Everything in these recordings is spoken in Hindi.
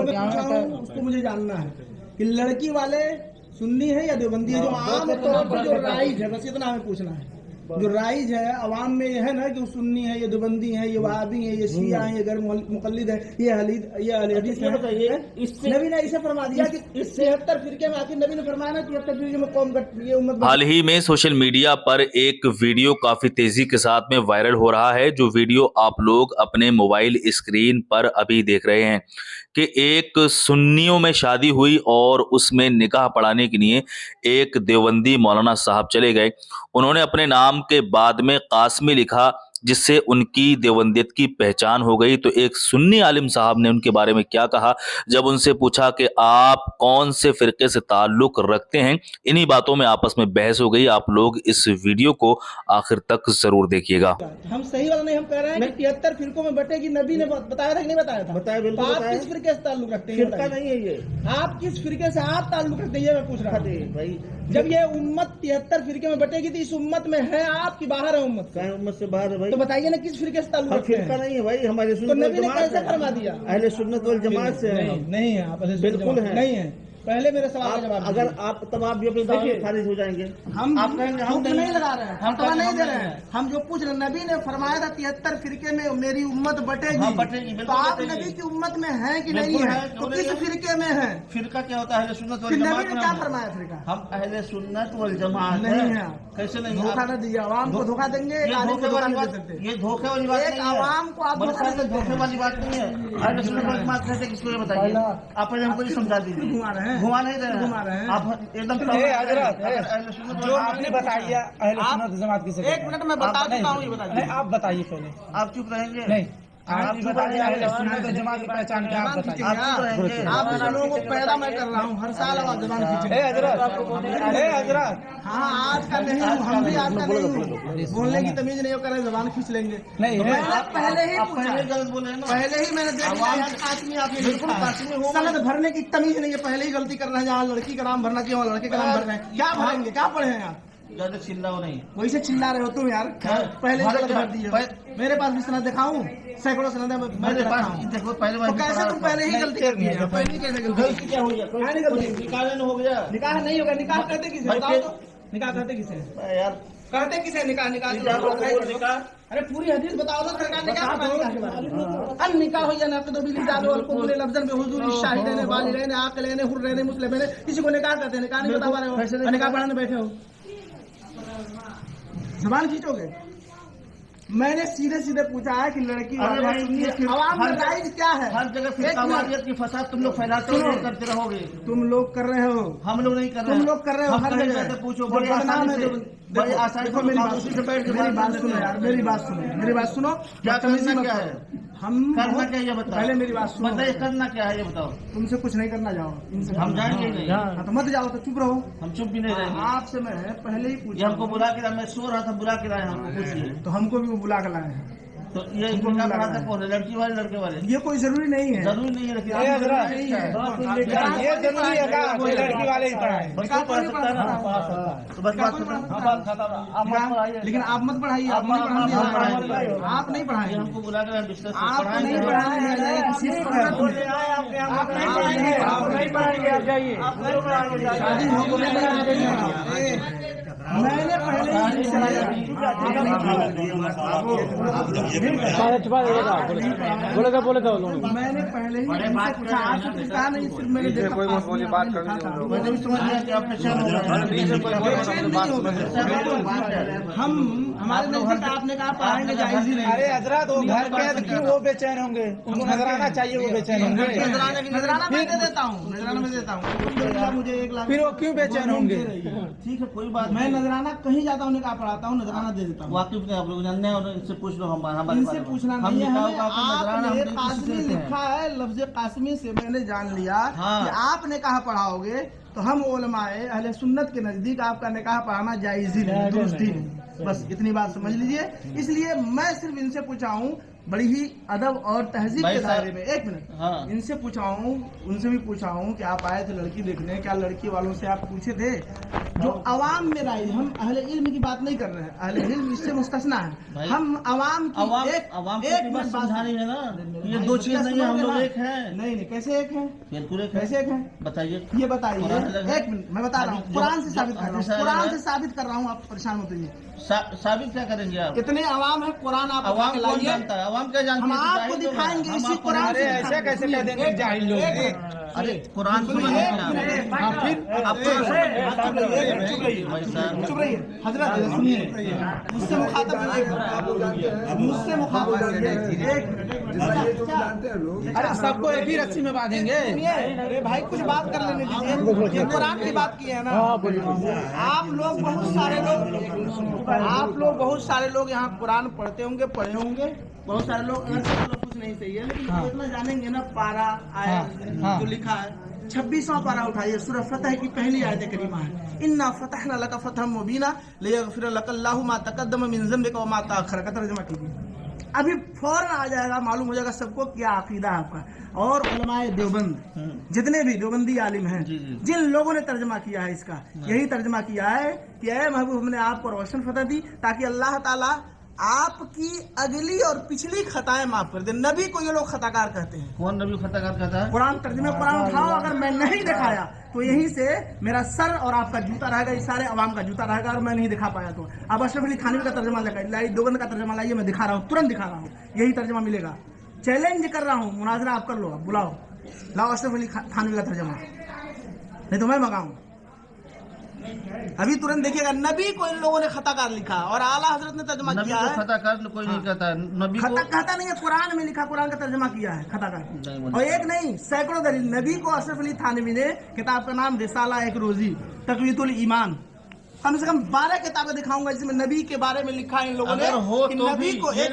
उसको मुझे जानना है कि लड़की वाले सुन्नी है या देवबंदी है। जो आम तौर पर जो राइज है, बस इतना हमें पूछना है। जो राइज है अवाम में ये है ना कि वो सुन्नी है, ये देवबंदी है, ये वहाबी है, ये शिया है, ये गैर मुकल्लिद है, ये अहले हदीस है। नबी ने इसे फरमा दिया कि इस 73 फिरके में आखिर नबी ने फरमाया ना 73 फिरके में कौम ये उम्मत। हाल ही में सोशल मीडिया पर एक वीडियो काफी तेजी के साथ में वायरल हो रहा है, जो वीडियो आप लोग अपने मोबाइल स्क्रीन पर अभी देख रहे हैं कि एक सुन्नियों में शादी हुई और उसमें निकाह पढ़ाने के लिए एक देवबंदी मौलाना साहब चले गए। उन्होंने अपने नाम के बाद में कासमी लिखा, जिससे उनकी देवबंदियत की पहचान हो गई। तो एक सुन्नी आलिम साहब ने उनके बारे में क्या कहा, जब उनसे पूछा कि आप कौन से फिरके से ताल्लुक रखते हैं, इन्हीं बातों में आपस में बहस हो गई। आप लोग इस वीडियो को आखिर तक जरूर देखिएगा। हम सही वाला नहीं, हम कह रहे हैं कि 73 फिरकों में बटेगी। नबी ने बताया था कि नहीं बताया था? बताया, बिल्कुल। आप किस फिरके से ताल्लुक रखते हैं? फिरका नहीं है ये। आप किस फिरके से आप ताल्लुक रखते हैं, ये मैं पूछ रहा हूँ भाई। जब ये उम्मत 73 फिरके में बटेगी तो इस उम्मत में है आप की बाहर है उम्मत? उम्मत से बाहर है भाई। तो बताइए ना किस फिरके से ताल्लुक रखते हैं? फिरका नहीं है भाई, हमारे सुन्नत वल जमात। कैसे फरमा दिया? अहले सुन्नत वल जमात से नहीं है आप? बिल्कुल है, नहीं है। पहले मेरे सवाल का जवाब अगर आप तब आप भी अपनी दावत खारिज हो जाएंगे। हम आप कहेंगे हम नहीं लगा रहे हैं, हम तो नहीं दे रहे हैं। हम जो पूछ रहे हैं, नबी ने फरमाया था 73 फिरके में मेरी उम्मत बटेगी। तो आप नबी की उम्मत में है कि नहीं है? तो किस फिरके में है? फिरका क्या होता है? अहले सुन्नत वल जमात। नबी ने क्या फरमाया फिरका? हम अहले सुन्नत वल जमात नहीं है। कैसे नहीं? धोखा न दीजिए, आवाम को धोखा देंगे। ये धोखे वाली बात नहीं है। आवाम को आप धोखे वाली बात नहीं है। अहले सुन्नत वल जमात कहते किसको बताइए? आप हमको ही समझा दीजिए। घुमा नहीं रहे हैं आप एकदम। जो आपने बताया अहले सुन्नत जमात किसे? एक मिनट में बता देता हूँ, ये बताइए। आप बताइए पहले। आप चुप रहेंगे? नहीं, आप बताइए अहले सुन्नत जमात की पहचान क्या? आप बताइए। आप लोगों को पैदा मैं कर रहा हूँ, हर साल आवाज जबान खींचे। हजरत हाँ, आज का नहीं हूँ, हम भी आज का नहीं हूँ। बोलने की तमीज नहीं कर रहे, जबान खींच लेंगे। नहीं, पहले ही गलत बोले, पहले ही मैंने सनद भरने की तमीज नहीं है। पहले ही गलती कर रहे हैं। जहाँ लड़की का नाम भरना चाहिए वहाँ लड़के का नाम भर रहे हैं। क्या भरेंगे? क्या पढ़े हैं आप? ज्यादा चिल्ला हो नहीं, वैसे चिल्ला रहे हो तुम यार। पहले गलत भर दिए। मेरे पास भी सनद दिखाऊं, सैकड़ों सनद मेरे पास। देखो पहले कैसे तुम पहले ही गलती कर दी है? पहले कैसे गलती क्या हुई? निकाह हो गया? निकाह नहीं होगा। निकाह करते किसे? बताओ तो। निकाह करते किसे यार? करते किसे निकाह? अरे पूरी हदीस बताओ ना, सरकार ने क्या बताया? अन निकाह हो या ना तो बिल जादो और को बोले लफ्जन में हुजूर शाहिदैन वालिदैन आकिलैन हुर्रैन मुस्लिमैन। किसी को निकाह कहते हैं? निकाह नहीं बता पा रहे हो, निकाह पढ़ाने बैठे हो, जबान खींचोगे। मैंने सीधे सीधे पूछा है कि लड़की आवाम में राइज क्या है? हर जगह फिरकावारियत की फसाद तुम लोग फैलाते हो, करते रहोगे। तुम लोग कर रहे हो, हम लोग नहीं कर रहे। तुम लोग कर रहे हो हर जगह। पूछो बड़ी आसानी से, बड़ी आसानी से। मेरी बात सुनो यार, मेरी बात सुनो। क्या करना क्या है? हम करना क्या ये बताओ। पहले मेरी बात सुनो, बताइए करना क्या है ये बताओ। तुमसे कुछ नहीं करना, जाओ इनसे। हम जाएंगे नहीं। हाँ तो मत जाओ, तो चुप रहो। हम चुप भी नहीं रहेंगे। आपसे मैं पहले ही पूछा, हमको बुला के लाया। मैं सो रहा था, बुला के लाया हमको। पूछिए तो हमको भी बुला के लाए हैं। तो ये कौन है? लड़की वाले लड़के वाले? ये कोई जरूरी नहीं है। जरूरी नहीं है, लेकिन ये जरूरी है। लड़की वाले ही पढ़ाए, लेकिन आप मत पढ़ाइए। आप नहीं पढ़ाइए, हमको बुला कर आप नहीं पढ़ाएंगे। शादी मैंने पहले मैंने पहले ही पूछा। आपसे कहा नहीं, सिर्फ मैंने देखा। कोई बात मैंने भी समझ लिया कि आप हम हमारे नजदीक आपने कहा पढ़ाएंगे, जायज ही नहीं। अरे हजरत वो घर कैद क्यों वो बेचैन होंगे? उनको नजराना चाहिए, वो बेचैन होंगे। नजराना मैं दे देता हूँ, नजराना मैं देता हूँ। मुझे 1 लाख। फिर वो क्यों बेचैन होंगे? ठीक है कोई बात। मैं नजराना कहीं जाता हूँ, निकाह पढ़ाता हूँ, नजराना दे देता हूँ। वाकिफ नहीं आप लोग जानते हैं, और इनसे पूछ लो। इनसे पूछना नहीं है। आपने कासमी लिखा है, लफ्ज कासमी से मैंने जान लिया कि आपने कहा पढ़ाओगे, तो हम उलमाए अहले सुन्नत के नजदीक आपका निकाह पढ़ाना जायज ही नहीं, दुरुस्त ही नहीं। बस इतनी बात समझ लीजिए। इसलिए मैं सिर्फ इनसे पूछा हूँ, बड़ी ही अदब और तहजीब के दायरे में। 1 मिनट। हाँ। इनसे पूछा हूँ, उनसे भी पूछा हूँ कि आप आए थे लड़की देखने, क्या लड़की वालों से आप पूछे थे जो अवाम में राय, हम अहले इल्म की बात नहीं कर रहे हैं, अहले इल्म इससे मुस्तस्ना है। हम अवाम की एक बात समझानी है ना, ये दो चीज नहीं है, हम लोग एक हैं। नहीं, कैसे एक हैं? बिल्कुल एक, कैसे एक हैं बताइए, ये बताइए। एक मिनट मैं बता रहा हूँ, कुरान से साबित कर रहा हूँ, कुरान से साबित कर रहा हूँ, आप परेशान मत होइए। साबित क्या करेंगे आप? इतने अवाम है, कुरान आप अवाम कौन जानता है? अवाम क्या जानता है? हम आपको दिखाएंगे इसी कुरान से। ऐसा कैसे कह देंगे जाहिल लोग? अरे कुरान चुप रहिए हजरत, सुनिए, मुझसे मुखातब अरे सबको एक ही रस्सी में बांधेंगे। अरे भाई कुछ बात कर लेने दीजिए, ये कुरान की बात की है ना। आप लोग बहुत सारे लोग यहाँ कुरान पढ़े होंगे, बहुत सारे लोग कुछ नहीं सही है, लेकिन इतना जानेंगे ना, पारा आया जो लिखा है 26वां पारा उठाइए, सूरह फतह की पहली आयत करीमा है, इन्ना फतहना लका फतहम मुबीना लियगफिर लकल्लाहु मा तक़द्दम मिन ज़म्बिका व मा तअख़्ख़र का तर्जुमा कीजिए। अभी फौरन आ जाएगा, मालूम हो जाएगा सबको क्या अकीदा है आपका। और उलमाए देवबंद, जितने भी देवबंदी आलिम हैं, जिन लोगों ने तर्जुमा किया है इसका, यही तर्जुमा किया है कि ऐ महबूब, हमने आपको रोशन फतह दी ताकि अल्लाह ताला आपकी अगली और पिछली खताएं माफ कर दे। नबी को ये लोग खताकार कहते हैं। कौन नबी खताकार कहता है? कुरान तर्जुमे कुरान उठाओ, अगर मैं नहीं दिखाया तो यहीं से मेरा सर और आपका जूता रहेगा, इस सारे अवाम का जूता रहेगा, और मैं नहीं दिखा पाया तो अब अशरफ अली थानवी का तर्जुमा लाइए, देवबंद का तर्जुमा लाइए, मैं दिखा रहा हूँ, तुरंत दिखा रहा हूँ, यही तर्जुमा मिलेगा। चैलेंज कर रहा हूँ, मुनाजरा आप कर लो, आप बुलाओ, लाओ अशरफ अली थानवी का तर्जुमा, नहीं तो मैं मंगाऊं। अभी तुरंत देखिएगा, नबी को इन लोगों ने खताकार लिखा और आला हजरत ने तर्जुमा किया है। खताकार कोई नहीं कहता है, नबी को कहता नहीं है, कुरान में लिखा, कुरान का तर्जुमा किया है खताकार। और एक नहीं, सैकड़ों दलील। नबी को अशरफ अली थानवी ने, किताब का नाम रिसाला एक रोजी तक़वियतुल ईमान, कम से कम 12 किताबें दिखाऊंगा जिसमें नबी के बारे में लिखा है इन लोगों ने। हो कि तो नबी को एक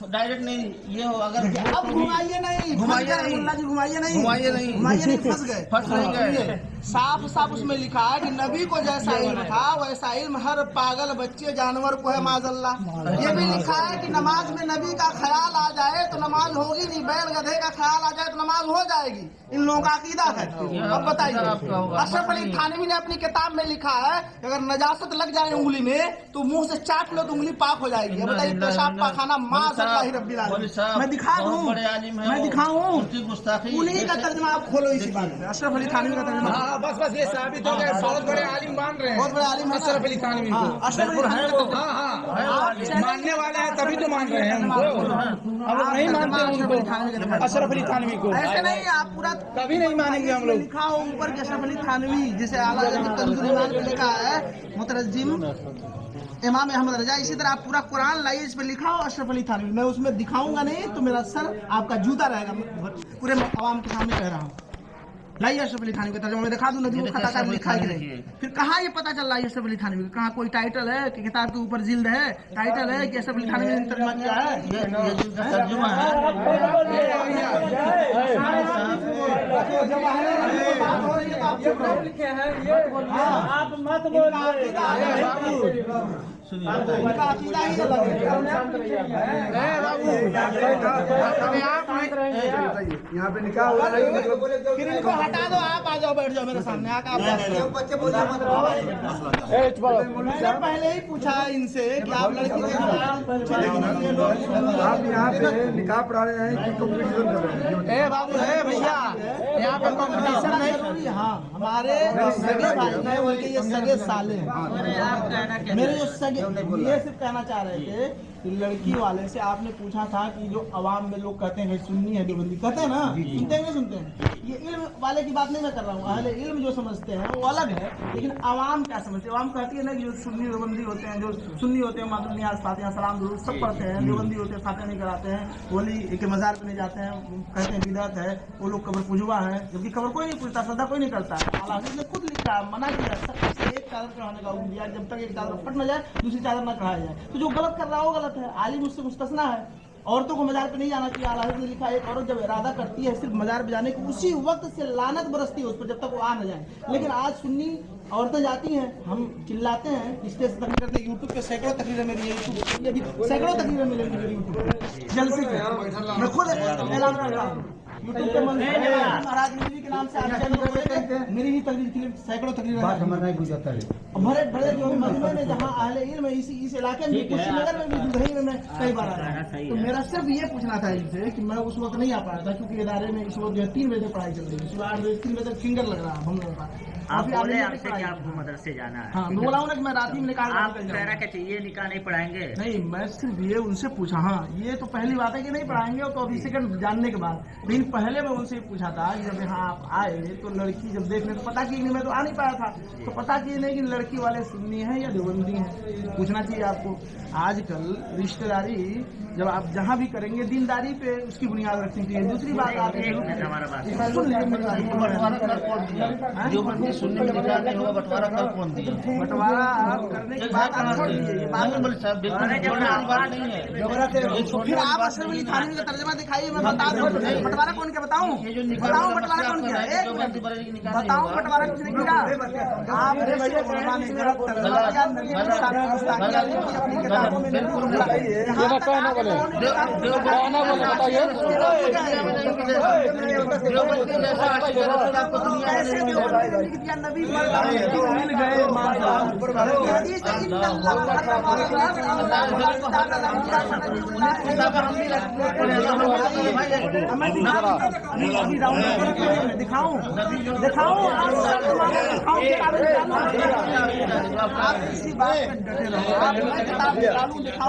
डायरेक्ट नहीं, ये हो अगर अब घुमाइए नहीं, मुल्ला जी घुमाइए नहीं, फंस गए। साफ साफ उसमें लिखा है कि नबी को जैसा इल्म था वैसा इल्म हर पागल बच्चे जानवर को है, माज़अल्लाह। ये भी लिखा है कि नमाज में नबी का ख्याल आ जाए तो नमाज होगी नहीं, बैल गधे का ख्याल आ जाए तो नमाज हो जाएगी। इन लोगों का अकीदा है। अब बताइए, अशरफ अली थानवी ने अपनी किताब में लिखा है अगर नजासत लग जाए उंगली में तो मुंह से चाट लो तो उंगली पाक हो जाएगी। बताइए, पेशाब पाखाना माज़अल्लाह रब्बिल आलमीन। मैं दिखा दूं, मैं दिखाऊं, उन्हीं का तर्जुमा आप खोलो इसी बात में, अशरफ अली थानवी का तर्जुमा। बस ये साबित हो गया, बहुत बड़े आलिम मान रहे हैं, बहुत बड़े आलिम अशरफ अली थानवी को। मानने वाले हैं तभी तो मान रहे हैं उनको, अब नहीं मानते उनको, अशरफ अली थानवी को। ऐसे नहीं, आप पूरा कभी नहीं मानेंगे हम लोग। लिखा हो ऊपर के अशरफ अली थानवी, जैसे आला कंजुल ईमान पे लिखा है मुतरज्जिम इमाम अहमद रजा, इसी तरह आप पूरा कुरान लाइए, इस पे लिखा हो अशरफ अली थानवी। मैं उसमें दिखाऊंगा नहीं तो मेरा सर आपका जूता रहेगा, पूरे आवाम के सामने कह रहा हूँ। लाइए अशरफ अली थानवी का तर्जुमा मैं दिखा दूं, नबी को खताकार लिखा है कि नहीं। फिर कहाँ ये पता चल रहा है अशरफ अली थानवी का? कहाँ कोई टाइटल है कि किताब के ऊपर जिल्द है, टाइटल है कि अशरफ अली थानवी ने तर्जुमा किया है? ये तर्जुमा है। आप मत बोलिए, सुनिए, उनका अकीदा ही अलग है बाबू। यहाँ पे निकाह हो रहा है, फिर इनको हटा दो, आप आ जाओ, बैठ जाओ मेरे सामने आकर। मैंने पहले ही पूछा इनसे कि आप लड़की के आप यहाँ पे निकाह पढ़ा रहे हैं कि कॉम्पिटिशन कर रहे हैं? ए बाबू, है भैया, यहाँ पे कॉम्पिटिशन नहीं। हाँ, हमारे सगे भाई हैं, उनके ये सगे साले हैं। मेरे जो सगे, ये सिर्फ कहना चाह रहे थे कि लड़की वाले से आपने पूछा था कि जो अवाम में लोग कहते हैं सुन्नी है देवबंदी, कहते हैं ना, सुनते हैं नहीं सुनते हैं? ये इल्म वाले की बात नहीं मैं कर रहा हूँ, अहले इल्म जो समझते हैं वो अलग है, लेकिन अवाम क्या समझते हैं? अवाम कहती है ना कि जो सुन्नी देवबंदी होते हैं, जो सुन्नी होते हैं मातृ नियाज फातिहा सलाम दुरूद सब पढ़ते हैं, देवबंदी होते हैं फातिहा नहीं कराते हैं, वली के मज़ार पे नहीं जाते हैं, कहते हैं बिदअत है, वो लोग कब्र पुजवा है, जबकि कब्र कोई नहीं पूछता, श्रद्धा कोई नहीं करता है। आला हज़रत ने खुद लिखा, मना किया सबसे एक चादर चढ़ाने का हुक्म दिया, जब तक एक चादर फट न जाए दूसरी चादर न चढ़ाया जाए। तो जो गलत कर रहा हो गलत है, आलिम उससे मुस्तस्ना है। औरतों को मजार पे नहीं जाना चाहिए। आला हज़रत ने लिखा, एक औरत जब इरादा करती है सिर्फ मजार पे जाने की, उसी वक्त से लानत बरसती है उस पर जब तक वो आ न जाए। लेकिन आज सुन्नी औरतें जाती हैं, हम चिल्लाते हैं, स्टेज से तकरीर करते हैं, यूट्यूब पे सैकड़ों तकरीरें मेरी, सैकड़ों तकरीरें मिलेंगी मेरी यूट्यूब पे, जलसे पे मैं खुद ऐलान कर रहा हूँ यूट्यूब पे। महाराज के नाम से मेरी ही तकरीर सैकड़ों तकरीर बड़े बड़े जो मजमे में जहाँ अहले इल्म इस इलाके में कुशीनगर में भी दुधई में मैं कई बार आया, तो मेरा सिर्फ ये पूछना था इनसे कि मैं उस वक्त नहीं आ पाया था क्योंकि इदारे में इस वक्त जो है 3 बजे पढ़ाई चल रही है, सुबह 8 बजे 3 बजे तक फिंगर लग रहा है हम लोगों का। आप बोले आपसे कि आपको मदरसे जाना है। हाँ, बोला हूँ ना कि मैं रात ही में निकाल आप कह रहा कि ये निकाह नहीं पढ़ाएंगे। नहीं, मैं सिर्फ ये उनसे पूछा। हाँ, ये तो पहली बात है कि नहीं पढ़ाएंगे, तो अभी सेकंड जानने के बाद। लेकिन पहले मैं उनसे पूछा था कि जब यहाँ आप आए तो लड़की जब देखने तो पता की मैं तो आ नहीं पाया था, तो पता की नहीं कि लड़की वाले सुन्नी है या देवबंदी है, पूछना चाहिए आपको। आजकल रिश्तेदारी जब आप जहाँ भी करेंगे दीनदारी पे उसकी बुनियाद रखनी चाहिए। दूसरी बात आप बंटवारा आप करने के बाद आप छोड़ दीजिए, फिर आप अशरफ थानवी का तर्जमा दिखाइए, मैं बता दूं बंटवारा कौन क्या बताऊं, बताऊं बंटवारा कौन क्या, बताऊं बंटवारा कुछ नहीं किया आपने। अपनी किताबों में नबी मिल गए दिखाऊं आप इसी बात में डटे रहो, आप किताब निकालूं दिखाऊं